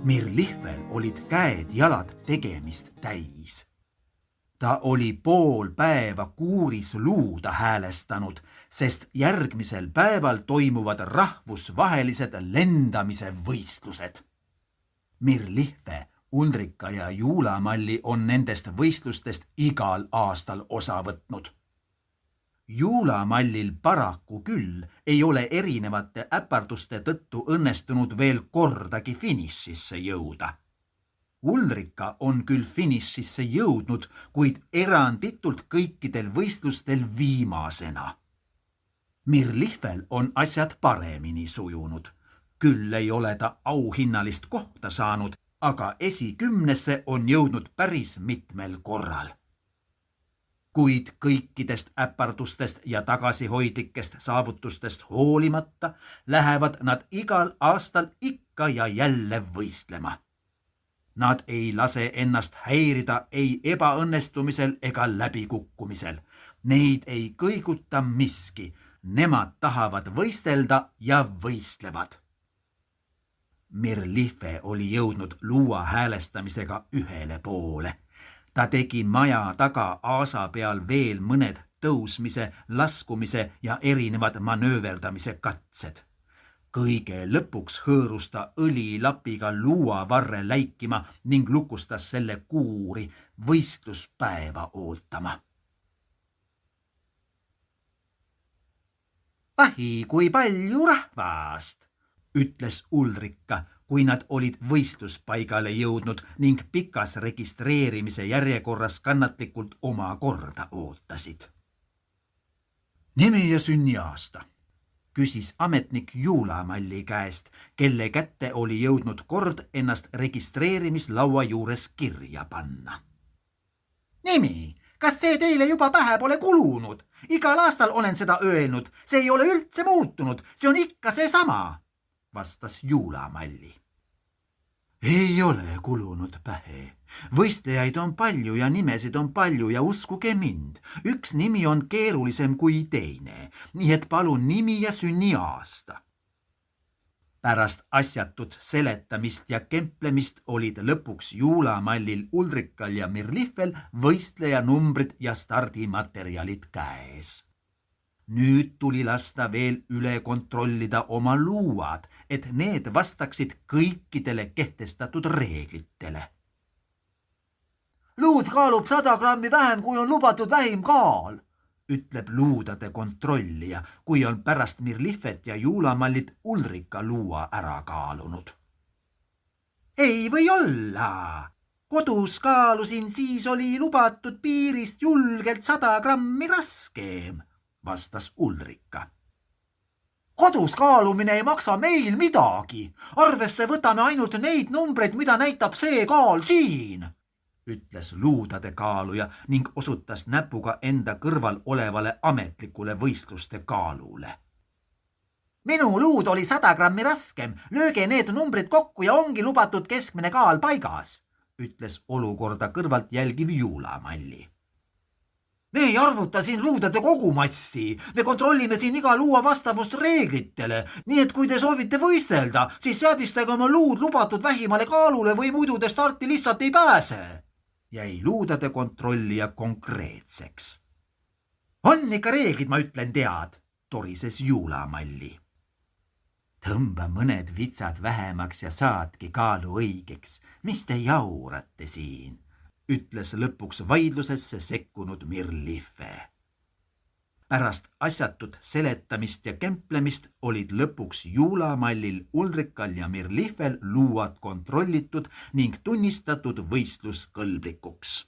Mirlihvel olid käed-jalad tegemist täis. Ta oli pool päeva kuuris luuda häälestanud, sest järgmisel päeval toimuvad rahvusvahelised lendamise võistlused. Mirlihve, Ulrika ja Juulamalli on nendest võistlustest igal aastal osa võtnud. Juulamallil paraku küll ei ole erinevate äparduste tõttu õnnestunud veel kordagi finišisse jõuda. Ulrika on küll finišisse jõudnud, kuid eranditult kõikidel võistlustel viimasena. Mirlihvel on asjad paremini sujunud. Küll ei ole ta auhinnalist kohta saanud, aga esikümnesse on jõudnud päris mitmel korral. Kuid kõikidest äpardustest ja tagasihoidlikest saavutustest hoolimata lähevad nad igal aastal ikka ja jälle võistlema. Nad ei lase ennast häirida ei ebaõnnestumisel ega läbikukkumisel. Neid ei kõiguta miski. Nemad tahavad võistelda ja võistlevad. Mirlihve oli jõudnud luua häälestamisega ühele poole. Ta tegi maja taga aasa peal veel mõned tõusmise, laskumise ja erinevad manööverdamise katsed. Kõige lõpuks hõõrus ta õlilapiga luuavarre läikima ning lukustas selle kuuri võistluspäeva ootama. Vahi, kui palju rahvast, ütles Ulrika, kui nad olid võistluspaigale jõudnud ning pikas registreerimise järjekorras kannatlikult oma korda ootasid. Nimi ja sünniaasta, küsis ametnik Juulamalli käest, kelle kätte oli jõudnud kord ennast registreerimislaua juures kirja panna. Nimi, kas see teile juba pähe pole kulunud? Igal aastal olen seda öelnud, see ei ole üldse muutunud, see on ikka seesama, vastas Juulamalli. Ei ole kulunud pähe. Võistlejaid on palju ja nimesid on palju ja uskuge mind, üks nimi on keerulisem kui teine, nii et palun nimi ja sünniaasta. Pärast asjatut seletamist ja kemplemist olid lõpuks Juulamallil, Ulrikal ja Mirlihvel võistleja numbrid ja stardimaterjalid käes. Nüüd tuli lasta veel üle kontrollida oma luuad, et need vastaksid kõikidele kehtestatud reeglitele. Luud kaalub 100 grammi vähem, kui on lubatud vähim kaal, ütleb luudade kontrollija, kui on pärast Mirlihvet ja Juulamallit Ulrika luua ära kaalunud. Ei või olla. Kodus kaalusin, siis oli lubatud piirist julgelt 100 grammi raskem, vastas Ulrika. Kodus kaalumine ei maksa meil midagi. Arvesse võtame ainult neid numbreid, mida näitab see kaal siin, ütles luudade kaaluja ning osutas näpuga enda kõrval olevale ametlikule võistluste kaalule. Minu luud oli 100 grammi raskem, lööge need numbrid kokku ja ongi lubatud keskmine kaal paigas, ütles olukorda kõrvalt jälgiv Juulamalli. Me ei arvuta siin luudade kogumassi, me kontrollime siin iga luua vastavust reeglitele, nii et kui te soovite võistelda, siis seadistage oma luud lubatud vähimale kaalule või muidu te starti lihtsalt ei pääse, jäi luudade kontrollija konkreetseks. On ikka reeglid, ma ütlen, tead, torises Juulamalli. Tõmba mõned vitsad vähemaks ja saadki kaalu õigeks, mis te jaurate siin, ütles lõpuks vaidlusesse sekkunud Mirlihve. Pärast asjatut seletamist ja kemplemist olid lõpuks Juulamallil, Ulrikal ja Mirlihvel luuad kontrollitud ning tunnistatud võistluskõlblikuks.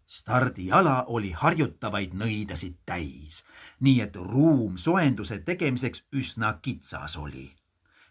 Stardiala oli harjutavaid nõidasid täis, nii et ruum soenduse tegemiseks üsna kitsas oli.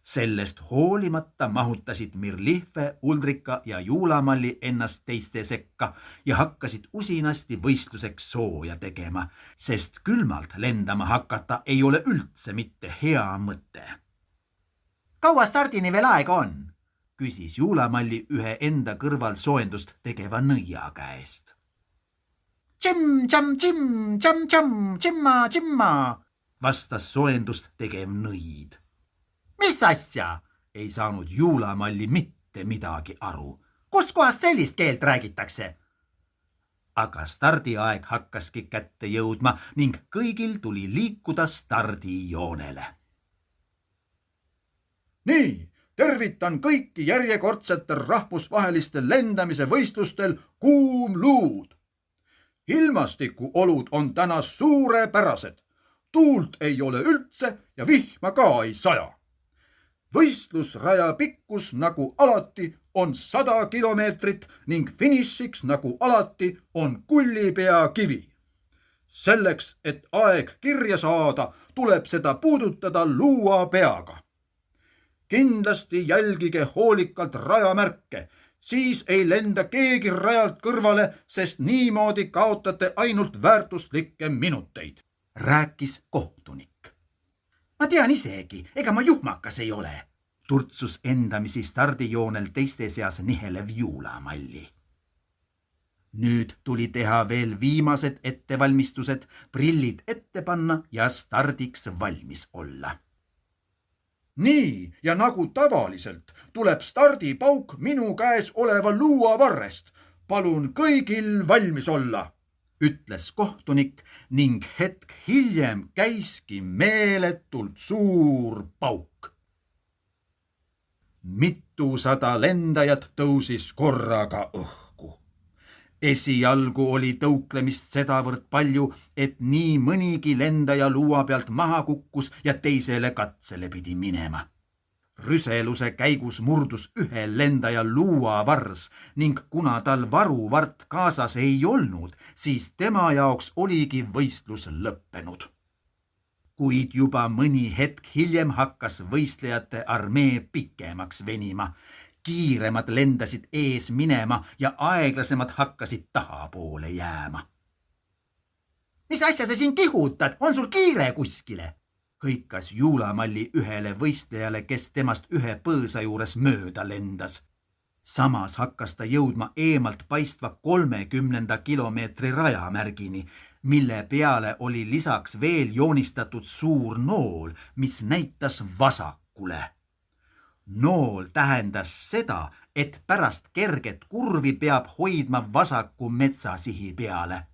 Sellest hoolimata mahutasid Mirlihve, Ulrika ja Juulamalli ennast teiste sekka ja hakkasid usinasti võistluseks sooja tegema, sest külmalt lendama hakata ei ole üldse mitte hea mõte. Kaua stardini veel aega on? Küsis Juulamalli ühe enda kõrval soendust tegeva nõia käest. Tšim-tšam-tšim, tšam-tšam, tšimma-tšimma, vastas soendust tegev nõid. Mis asja? ei saanud Juulamalli mitte midagi aru. Kus kohas sellist keelt räägitakse? Aga stardiaeg hakkaski kätte jõudma ning kõigil tuli liikuda stardijoonele. Nii, tervitan kõiki järjekordsetel rahvusvahelistel lendamise võistlustel Kuumluud. Ilmastikuolud on täna suurepärased. Tuult ei ole üldse ja vihma ka ei saja. Võistlusraja pikkus nagu alati on 100 kilomeetrit ning finišiks nagu alati on Kullipea kivi. Selleks, et aeg kirja saada, tuleb seda puudutada luua peaga. Kindlasti jälgige hoolikalt rajamärke, siis ei lenda keegi rajalt kõrvale, sest niimoodi kaotate ainult väärtuslikke minuteid, rääkis kohtunik. Ma tean isegi, ega ma juhmakas ei ole, turtsus endamisi stardijoonel teiste seas nihelev Juulamalli. Nüüd tuli teha veel viimased ettevalmistused, prillid ette panna ja stardiks valmis olla. Nii, ja nagu tavaliselt tuleb stardipauk minu käes oleva luuavarrest. Palun kõigil valmis olla, ütles kohtunik ning hetk hiljem käiski meeletult suur pauk. Mitusada lendajat tõusis korraga õhku. Esialgu oli tõuklemist sedavõrd palju, et nii mõnigi lendaja luua pealt maha kukkus ja teisele katsele pidi minema. Rüseluse käigus murdus ühel lendajal luuavars ning kuna tal varuvart kaasas ei olnud, siis tema jaoks oligi võistlus lõppenud. Kuid juba mõni hetk hiljem hakkas võistlejate armee pikemaks venima. Kiiremad lendasid ees minema ja aeglasemad hakkasid tahapoole jääma. Mis asja sa siin kihutad? On sul kiire kuskile? Hõikas Juulamalli ühele võistlejale, kes temast ühe põõsa juures mööda lendas. Samas hakkas ta jõudma eemalt paistva 30 kilomeetri rajamärgini, mille peale oli lisaks veel joonistatud suur nool, mis näitas vasakule. Nool tähendas seda, et pärast kerget kurvi peab hoidma vasaku metsasihi peale.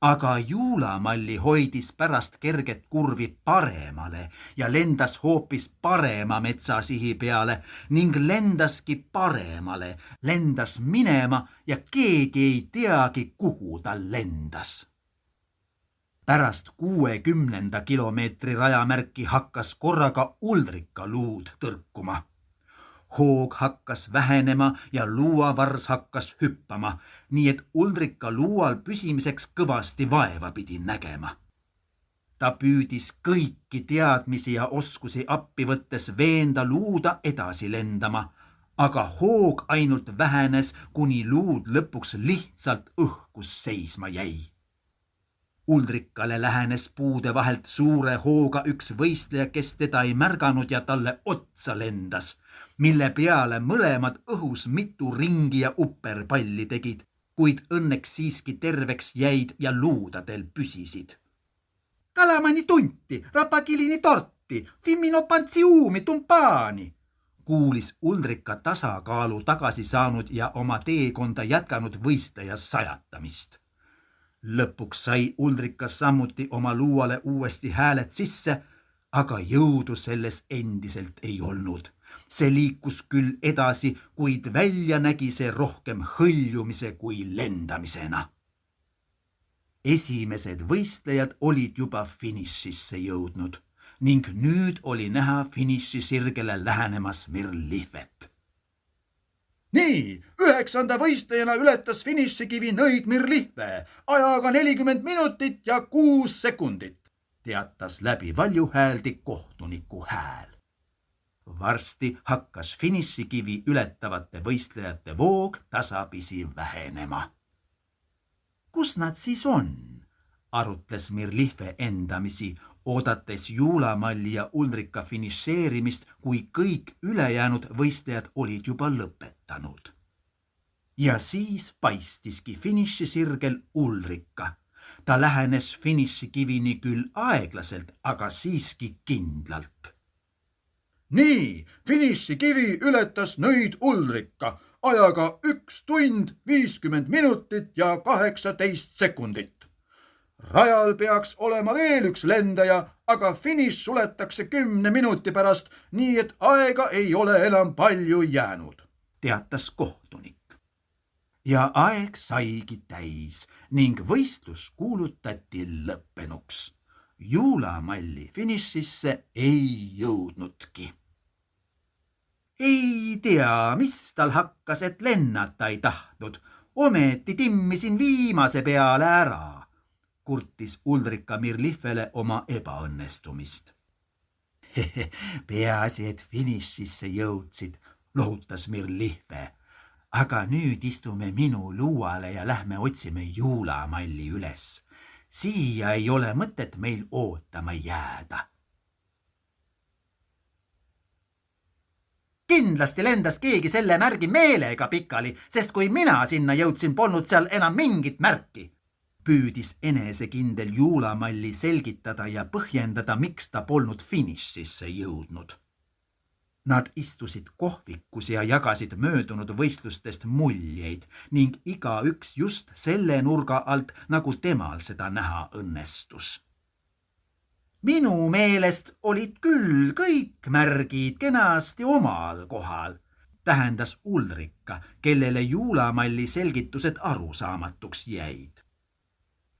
Aga Juulamalli hoidis pärast kerget kurvi paremale ja lendas hoopis parema metsasihi peale ning lendaski paremale, lendas minema ja keegi ei teagi, kuhu ta lendas. Pärast 60 kilomeetri rajamärki hakkas korraga Ulrika luud tõrkuma. Hoog hakkas vähenema ja luuavars hakkas hüppama, nii et Ulrika luual püsimiseks kõvasti vaeva pidi nägema. Ta püüdis kõiki teadmisi ja oskusi appi võttes veenda luuda edasi lendama, aga hoog ainult vähenes, kuni luud lõpuks lihtsalt õhkus seisma jäi. Ulrikale lähenes puude vahelt suure hooga üks võistleja, kes teda ei märganud ja talle otsa lendas, mille peale mõlemad õhus mitu ringi ja uperpalli tegid, kuid õnneks siiski terveks jäid ja luudadel püsisid. Kalamani tunti, rapakilini torti, fimmino pantsiuumi tumpaani, kuulis Ulrika tasakaalu tagasi saanud ja oma teekonda jätkanud võistleja sajatamist. Lõpuks sai Ulrika samuti oma luuale uuesti hääled sisse, aga jõudu selles endiselt ei olnud. See liikus küll edasi, kuid välja nägi see rohkem hõljumise kui lendamisena. Esimesed võistlejad olid juba finišisse jõudnud ning nüüd oli näha finišisirgele lähenemas Mir-Lihvet. Nii, 9. võistlejana ületas finišikivi nõid Mir-Lihve ajaga 40 minutit ja 6 sekundit, teatas läbi valjuhääldi kohtuniku hääl. Varsti hakkas finišikivi ületavate võistlejate voog tasapisi vähenema. Kus nad siis on? Arutles Mir-Lihve endamisi, oodates Juulamalli ja Ulrika finišeerimist, kui kõik ülejäänud võistlejad olid juba lõpetanud. Ja siis paistiski finišisirgel Ulrika. Ta lähenes finišikivini küll aeglaselt, aga siiski kindlalt. nii, finišikivi ületas nõid Ulrika ajaga 1 tund 50 minutit ja 18 sekundit. Rajal peaks olema veel üks lendaja, aga finiš suletakse 10 minuti pärast, nii et aega ei ole enam palju jäänud, teatas kohtunik. Ja aeg saigi täis ning võistlus kuulutati lõppenuks. Juulamalli finišisse ei jõudnudki. Ei tea, mis tal hakkas, et lennata ei tahtnud. Ometi timmisin viimase peale ära, kurtis Ulrika Mirlifele oma ebaõnnestumist. Peaasi, et finišisse jõudsid, lohutas Mirlife. Aga nüüd istume minu luuale ja lähme otsime Juulamalli üles. Siia ei ole mõtet meil ootama jääda. Kindlasti lendas keegi selle märgi meelega pikali, sest kui mina sinna jõudsin, polnud seal enam mingit märki. Püüdis enesekindel Juulamalli selgitada ja põhjendada, miks ta polnud finišisse jõudnud. Nad istusid kohvikus ja jagasid möödunud võistlustest muljeid ning igaüks just selle nurga alt, nagu temal seda näha õnnestus. Minu meelest olid küll kõik märgid kenasti omal kohal, tähendas Ulrika, kellele Juulamalli selgitused arusaamatuks jäid.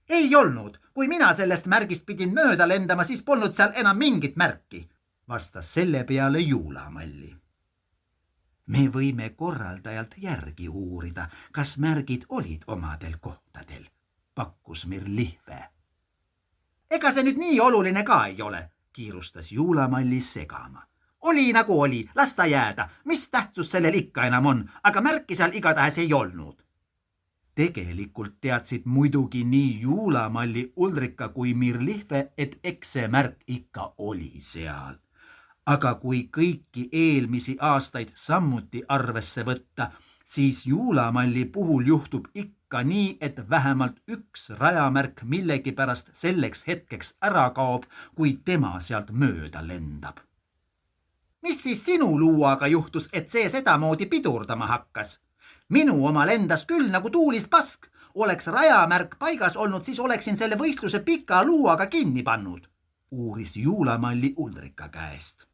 Ei olnud, kui mina sellest märgist pidin mööda lendama, siis polnud seal enam mingit märki, vastas selle peale Juulamalli. Me võime korraldajalt järgi uurida, kas märgid olid omadel kohtadel, pakkus Mirlife. Ega see nüüd nii oluline ka ei ole, kiirustas Juulamalli segama. Oli nagu oli, las ta jääda, mis tähtsus sellel ikka enam on, aga märki seal igatahes ei olnud. Tegelikult teadsid muidugi nii Juulamalli, Ulrika kui Mirlife, et eks see märk ikka oli seal. Aga kui kõiki eelmisi aastaid samuti arvesse võtta, siis Juulamalli puhul juhtub ikka nii, et vähemalt üks rajamärk millegipärast selleks hetkeks ära kaob, kui tema sealt mööda lendab. Mis siis sinu luuaga juhtus, et see sedamoodi pidurdama hakkas? Minu oma lendas küll nagu tuulis pask. Oleks rajamärk paigas olnud, siis oleksin selle võistluse pika luuaga kinni pannud, uuris Juulamalli Ulrika käest.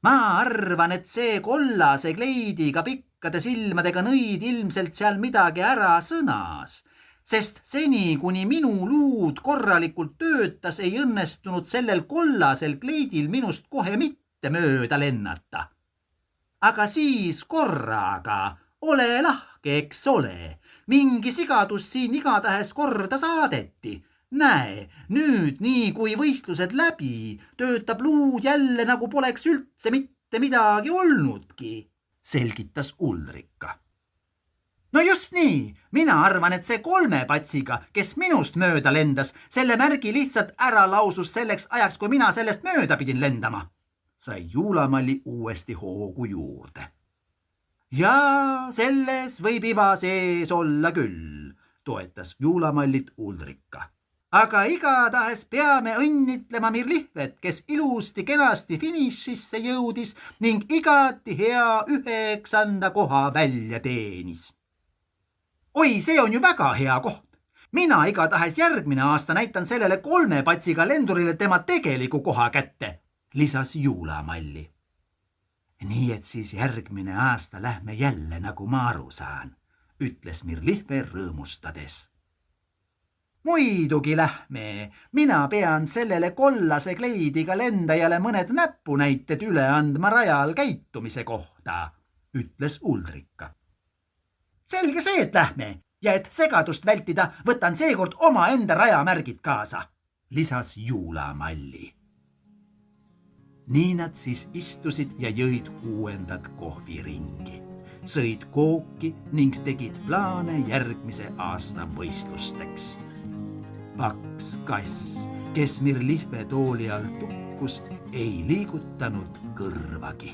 Ma arvan, et see kollase kleidiga pikkade silmadega nõid ilmselt seal midagi ära sõnas, sest seni, kuni minu luud korralikult töötas, ei õnnestunud sellel kollasel kleidil minust kohe mitte mööda lennata. Aga siis korraga, ole lahke, eks ole, mingi sigadus siin igatahes korda saadeti. Näe, nüüd nii kui võistlused läbi, töötab luud jälle nagu poleks üldse mitte midagi olnudki, selgitas Ulrika. No just nii, mina arvan, et see 3 patsiga, kes minust mööda lendas, selle märgi lihtsalt ära lausus selleks ajaks, kui mina sellest mööda pidin lendama, sai Juulamalli uuesti hoogu juurde. Ja selles võib iva sees olla küll, toetas Juulamallit Ulrika. Aga igatahes peame õnnitlema Mirlifet, kes ilusti kenasti finišisse jõudis ning igati hea 9. koha välja teenis. Oi, see on ju väga hea koht. Mina igatahes järgmine aasta näitan sellele 3 patsiga lendurile tema tegeliku koha kätte, lisas Juulamalli. Nii et siis järgmine aasta lähme jälle, nagu ma aru saan, ütles Mirlife rõõmustades. Muidugi lähme, mina pean sellele kollase kleidiga lendajale mõned näpunäited üle andma rajal käitumise kohta, ütles Ulrika. Selge see, et lähme ja et segadust vältida, võtan seekord omaenda rajamärgid kaasa, lisas Juulamalli. Nii nad siis istusid ja jõid 6. kohviringi, sõid kooki ning tegid plaane järgmise aasta võistlusteks. Paks kass, kes Mirlife tooli all tukkus, ei liigutanud kõrvagi.